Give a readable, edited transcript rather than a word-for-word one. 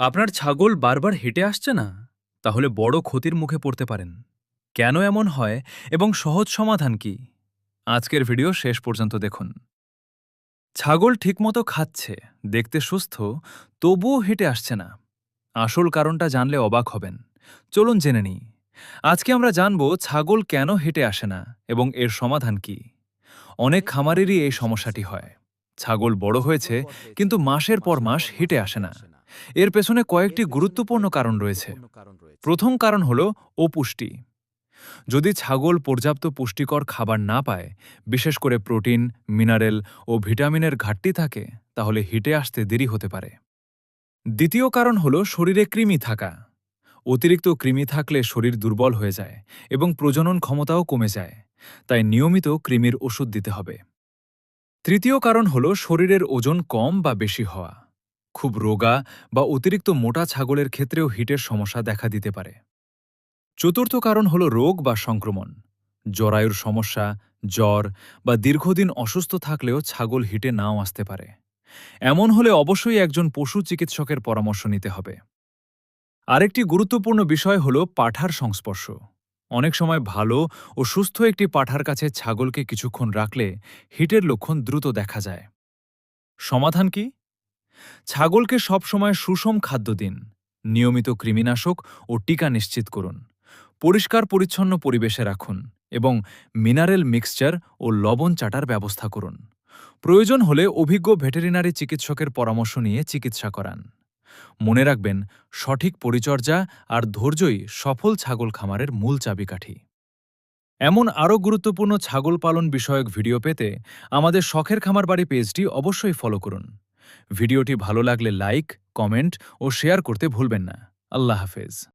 আপনার ছাগল বারবার হেঁটে আসছে না? তাহলে বড় ক্ষতির মুখে পড়তে পারেন। কেন এমন হয় এবং সহজ সমাধান কি? আজকের ভিডিও শেষ পর্যন্ত দেখুন। ছাগল ঠিকমতো খাচ্ছে, দেখতে সুস্থ, তবুও হেঁটে আসছে না। আসল কারণটা জানলে অবাক হবেন। চলুন জেনে নিই। আজকে আমরা জানব ছাগল কেন হেঁটে আসে না এবং এর সমাধান কি। অনেক খামারেরই এই সমস্যাটি হয়। ছাগল বড় হয়েছে কিন্তু মাসের পর মাস হেঁটে আসে না। এর পেছনে কয়েকটি গুরুত্বপূর্ণ কারণ রয়েছে। প্রথম কারণ হল অপুষ্টি। যদি ছাগল পর্যাপ্ত পুষ্টিকর খাবার না পায়, বিশেষ করে প্রোটিন, মিনারেল ও ভিটামিনের ঘাটতি থাকে, তাহলে হেঁটে আসতে দেরি হতে পারে। দ্বিতীয় কারণ হল শরীরে কৃমি থাকা। অতিরিক্ত কৃমি থাকলে শরীর দুর্বল হয়ে যায় এবং প্রজনন ক্ষমতাও কমে যায়। তাই নিয়মিত কৃমির ওষুধ দিতে হবে। তৃতীয় কারণ হল শরীরের ওজন কম বা বেশি হওয়া। খুব রোগা বা অতিরিক্ত মোটা ছাগলের ক্ষেত্রেও হিটের সমস্যা দেখা দিতে পারে। চতুর্থ কারণ হল রোগ বা সংক্রমণ। জরায়ুর সমস্যা, জ্বর বা দীর্ঘদিন অসুস্থ থাকলেও ছাগল হিটে নাও আসতে পারে। এমন হলে অবশ্যই একজন পশু চিকিৎসকের পরামর্শ নিতে হবে। আরেকটি গুরুত্বপূর্ণ বিষয় হল পাঁঠার সংস্পর্শ। অনেক সময় ভালো ও সুস্থ একটি পাঁঠার কাছে ছাগলকে কিছুক্ষণ রাখলে হিটের লক্ষণ দ্রুত দেখা যায়। সমাধান কি? ছাগলকে সবসময় সুষম খাদ্য দিন, নিয়মিত কৃমিনাশক ও টিকা নিশ্চিত করুন, পরিষ্কার পরিচ্ছন্ন পরিবেশে রাখুন এবং মিনারেল মিক্সচার ও লবণ চাটার ব্যবস্থা করুন। প্রয়োজন হলে অভিজ্ঞ ভেটেরিনারি চিকিৎসকের পরামর্শ নিয়ে চিকিৎসা করান। মনে রাখবেন, সঠিক পরিচর্যা আর ধৈর্যই সফল ছাগল খামারের মূল চাবিকাঠি। এমন আরও গুরুত্বপূর্ণ ছাগল পালন বিষয়ক ভিডিও পেতে আমাদের শখের খামার বাড়ি পেজটি অবশ্যই ফলো করুন। ভিডিওটি ভালো লাগলে লাইক, কমেন্ট ও শেয়ার করতে ভুলবেন না। আল্লাহ হাফেজ।